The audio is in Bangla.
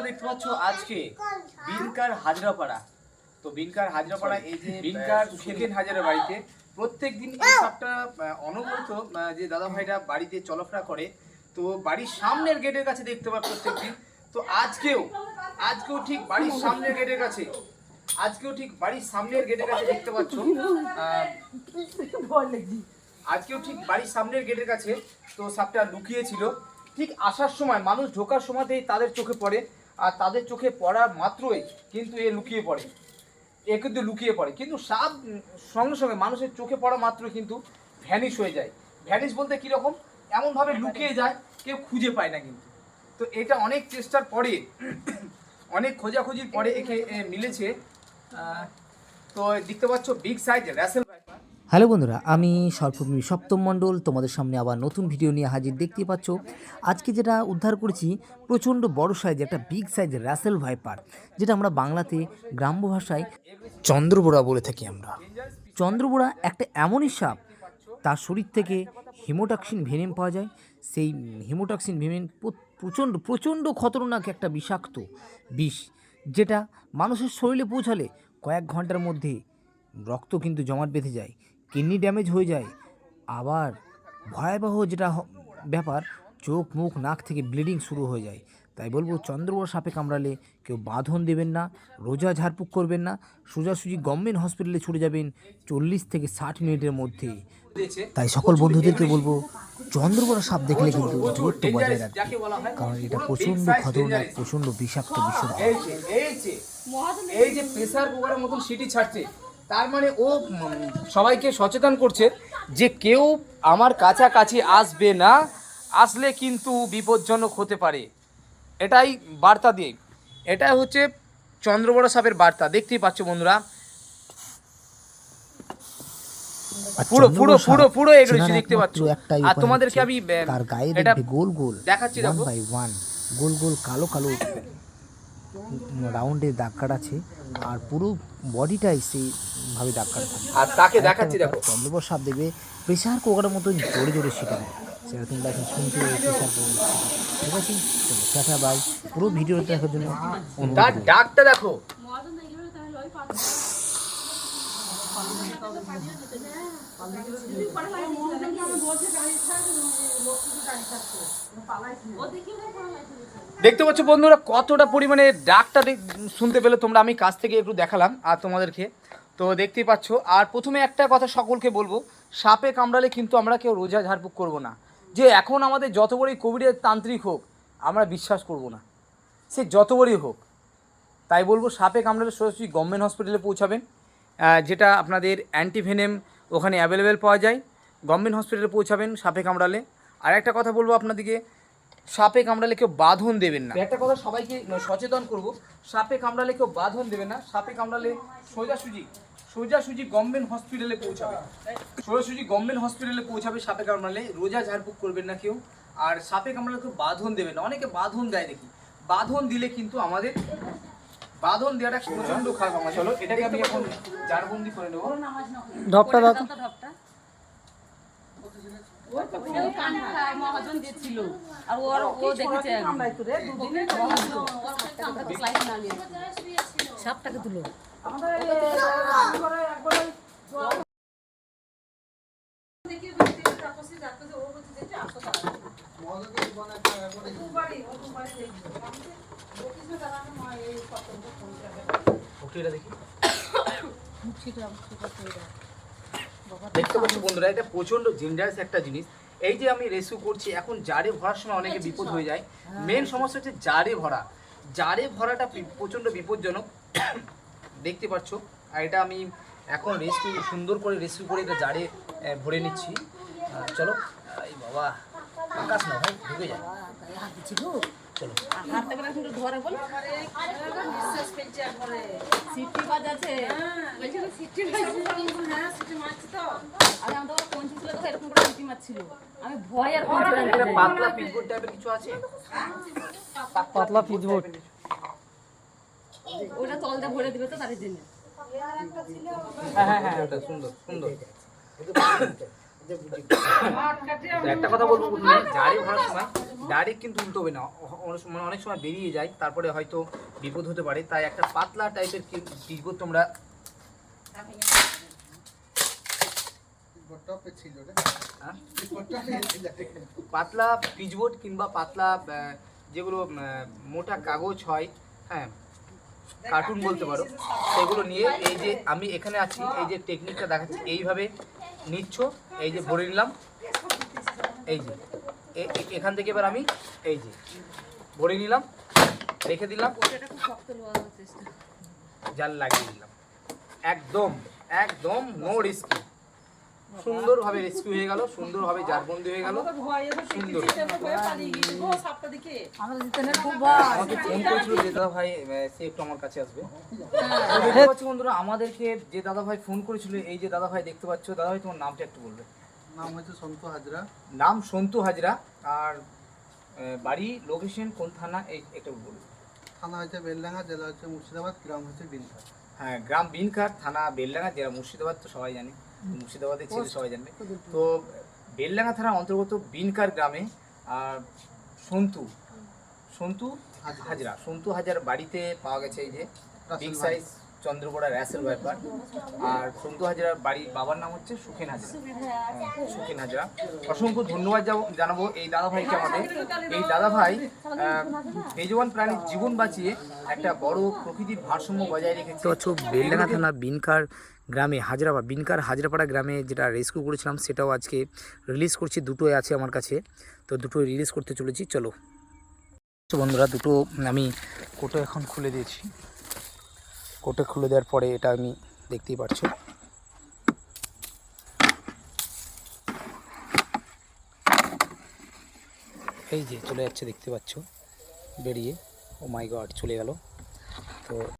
দেখতে পাচ্ছ আজকে বিনকার হাজরাপাড়া। তো বিনকার হাজরাপাড়া এই যে বিনকার সেকেন্ড হাজারের বাড়িতে প্রত্যেকদিন এই সাপটা অনবরত যে দাদা ভাইরা বাড়িতে চলাফেরা করে। তো বাড়ির সামনের গেটের কাছে দেখতে পাই প্রত্যেকদিন। তো আজকেও ঠিক বাড়ির সামনের গেটের কাছে দেখতে পাচ্ছ। আজকেও ঠিক বাড়ির সামনের গেটের কাছে তো সাপটা লুকিয়েছিল। ঠিক আসার সময় মানুষ ঢোকার সময়তেই তাদের চোখে পড়ে, আর তাদের চোখে পড়ার মাত্রই কিন্তু লুকিয়ে পড়ে। কিন্তু সাপ সঙ্গে সঙ্গে মানুষের চোখে পড়া মাত্রই কিন্তু ভ্যানিশ হয়ে যায়। ভ্যানিশ বলতে কীরকম, এমনভাবে লুকিয়ে যায় কেউ খুঁজে পায় না কিন্তু। তো এটা অনেক চেষ্টার পরে অনেক খোঁজাখুঁজির পরে একে মিলেছে। তো দেখতে পাচ্ছ বিগ সাইজ র্যাসেল। হ্যালো বন্ধুরা, আমি সর্বপ্রথম সপ্তম মণ্ডল তোমাদের সামনে আবার নতুন ভিডিও নিয়ে হাজির। দেখতেই পাচ্ছ আজকে যেটা উদ্ধার করেছি প্রচণ্ড বড় সাইজ একটা বিগ সাইজ র্যাসেল ভাইপার, যেটা আমরা বাংলাতে গ্রাম্য ভাষায় চন্দ্রবোড়া বলে থাকি আমরা। চন্দ্রবোড়া একটা এমনই সাপ, তার শরীর থেকে হিমোটক্সিন ভেনেম পাওয়া যায়। সেই হিমোটক্সিন ভেনেম প্রচণ্ড খতরনাক একটা বিষাক্ত বিষ, যেটা মানুষের শরীরে পৌঁছালে কয়েক ঘন্টার মধ্যে রক্ত কিন্তু জমাট বেঁধে যায়, কিডনি ড্যামেজ হয়ে যায়। আবার ভয়াবহ যেটা ব্যাপার, চোখ মুখ নাক থেকে ব্লিডিং শুরু হয়ে যায়। তাই বলবো চন্দ্রবোড়া সাপে কামড়ালে কেউ বাঁধন দেবেন না, রোজা ঝাড়ফুঁক করবেন না, সোজাসুজি গভর্নমেন্ট হসপিটালে ছুটে যাবেন 40 থেকে 60 মিনিটের মধ্যে। তাই সকল বন্ধুদেরকে বলবো চন্দ্রবোড়া সাপ দেখলে কিন্তু দূরত্ব বজায় রাখবে, কারণ এটা প্রচণ্ড খতরনাক, প্রচণ্ড বিষাক্ত বিষয়। এই যে প্রেসার কুকারের মতন সিটি ছাড়ছে, তার মানে ও সবাইকে সচেতন করছে যে কেউ আমার কাছাকাছি আসবে না, আসলে কিন্তু বিপজ্জনক হতে পারে। এটাই বার্তা দিয়ে, এটাই হচ্ছে চন্দ্রবোড়া সাপের বার্তা। দেখতেই পাচ্ছ বন্ধুরা, পুরো এগুলো দেখতে পাচ্ছ। আর তোমাদেরকে আমি তার গায়ে দেখবে গোল গোল দেখাচ্ছি, ওয়ান বাই ওয়ান গোল গোল কালো কালো রাউন্ডে দাগ কাটা আছে, আর পুরো বডিটাই সেইভাবে দাগ কাটা থাকে। আর তাকে দেখাচ্ছি, দেখো চন্দ্রবোড়া সাপ দেখবে প্রেসার কুকারের মতো জোরে জোরে সেটা দেয়, সেটা তোমরা এখন শুনতে প্রেসার কুকার। ঠিক আছে, টাটা বাই। পুরো ভিডিও দেখার জন্য তার ডাকটা দেখো। দেখতে পাচ্ছ বন্ধুরা কতটা পরিমাণে ডাকটা শুনতে পেলে তোমরা। আমি কাছ থেকে একটু দেখালাম আর তোমাদেরকে, তো দেখতেই পাচ্ছ। আর প্রথমে একটা কথা সকলকে বলবো, সাপে কামড়ালে কিন্তু আমরা কেউ রোজা ঝাড়ফুঁক করবো না। যে এখন আমাদের যত বড়ই কোভিডের তান্ত্রিক হোক, আমরা বিশ্বাস করব না, সে যত বড়ই হোক। তাই বলবো সাপে কামড়ালে সোজাসুজি গভর্নমেন্ট হসপিটালে পৌঁছাবেন, যেটা আপনাদের অ্যান্টিভেনেম ওখানে অ্যাভেলেবেল পাওয়া যায়। গভর্নমেন্ট হসপিটালে পৌঁছাবেন সাপে কামড়ালে। আর একটা কথা বলবো আপনাদেরকে, সাপে কামড়ালে কেউ বাঁধন দেবেন না। একটা কথা সবাইকে সচেতন করব, সাপে কামড়ালে কেউ বাঁধন দেবেন না। সাপে কামড়ালে সোজাসুজি গভর্নমেন্ট হসপিটালে পৌঁছাবে। সাপে কামড়ালে রোজা ঝাড়ফুঁক করবেন না কেউ। আর সাপে কামড়ালে কেউ বাঁধন দেবেন না। অনেকে বাঁধন দেয় দেখি, বাঁধন দিলে কিন্তু আমাদের বাঁধন দেওয়াটা প্রচণ্ড খারাপ। আমার চলো এটাকে আমি এখন জারবন্দি করে নেবো। ঢপটা দাও তো। সাপটাকে তুলো। দেখতে পাচ্ছ বন্ধুরা, এটা প্রচন্ড ডেঞ্জারাস একটা জিনিস। এই যে আমি রেস্কিউ করছি, এখন জারে ভরার সময় অনেকে বিপদ হয়ে যায়। মেন সমস্যা হচ্ছে জারে ভরাটা প্রচন্ড বিপজ্জনক। দেখতে পাচ্ছ, আর এটা আমি এখন সুন্দর করে রেস্কিউ করে এটা জারে ভরে নিচ্ছি। চলো এই বাবা আকাশ না ভাই ঢুকে যায়। চলো ধরে বল সিটি বাজাচ্ছে, সিটি মারছি তো। আরে আমি তো কোন ছিল তো এরকম করে সিটি মারছিল, আমি ভয় আর পাতলা পিচবোর্ড টাইপের কিছু আছে, পাতলা পিচবোর্ড ওটা তলটা ভরে দিবে তো তার জন্য। হ্যাঁ ওটা সুন্দর। তো একটা কথা বলবো প্রথমে, জারে ভরার সময় ডাইরেক্ট কিন্তু উল্টো হবে না, অনেক সময় বেরিয়ে যায়, তারপরে হয়তো বিপদ হতে পারে। তাই একটা পাতলা টাইপের পিচবোর্ড তোমরা হ্যাঁ? পাতলা পিচবোর্ড কিংবা পাতলা যেগুলো মোটা কাগজ হয়, হ্যাঁ কার্টুন বলতে পারো, সেগুলো নিয়ে এই যে আমি এখানে আছি, এই যে টেকনিকটা দেখাচ্ছি, এইভাবে নিচ্ছ, এই যে ভরে নিলাম, এই যে এখান থেকে এবার আমি এই যে ভরে নিলাম, রেখে দিলাম, এটা খুব শক্ত লোহার চেষ্টা। জাল লাগিয়ে দিলাম, একদম একদম নো রিস্কি, সুন্দরভাবে রেস্কিউ হয়ে গেল, সুন্দরভাবে জারবন্দি হয়ে গেল, সুন্দর। আমাদের জিতেনের খুব ভয়। আমাকে ফোন করেছিল যে দাদা ভাই সে একটু আমার কাছে আসবে। তো দেখতে পাচ্ছি বন্ধুরা, আমাদেরকে যে দাদা ভাই ফোন করেছিল, এই যে দাদা ভাই দেখতে পাচ্ছ, দাদা ভাই তোমার নামটা একটু বলবে। নাম হচ্ছে সন্তু হাজরা। নাম সন্তু হাজরা, আর বাড়ি লোকেশন কোন থানা এই একটু বলবে। থানা হচ্ছে বেলডাঙ্গা, জেলা হচ্ছে মুর্শিদাবাদ, গ্রাম হচ্ছে বিনখা। হ্যাঁ, গ্রাম বিনখার, থানা বেলডাঙ্গা, জেলা মুর্শিদাবাদ, তো সবাই জানে, মুর্শিদাবাদের ছেলে সবাই জানবে। তো বেলডাঙ্গা থানার অন্তর্গত বিনকার গ্রামে আর সন্তু হাজরা, সন্তু হাজার বাড়িতে পাওয়া গেছে এই যে বিগ সাইজ চন্দ্রকোড়া র্যাসেল ব্যাপার। আর সন্তু হাজরার বাড়ির বাবার নাম হচ্ছে সুখেন হাজরা, সুখেন হাজরা। অসংখ্য ধন্যবাদ জানাবো এই দাদা ভাইকে আমাদের। এই দাদা ভাই বেজবান প্রাণীর জীবন বাঁচিয়ে একটা বড় প্রকৃতির ভারসাম্য বজায় রেখেছে। তো বেলডাঙ্গা থানা বিনকার গ্রামে বিনকার হাজরাপাড়া গ্রামে যেটা রেস্কিউ করেছিলাম সেটাও আজকে রিলিজ করছি, দুটোই আছে আমার কাছে, তো দুটোই রিলিজ করতে চলেছি। চলো বন্ধুরা, দুটো আমি কোটো এখন খুলে দিয়েছি, কোটো খুলে দেওয়ার পরে এটা আমি দেখতেই পাচ্ছো, এই যে চলে যাচ্ছে, দেখতে পাচ্ছ বেরিয়ে, ও মাই গড চলে গেল। তো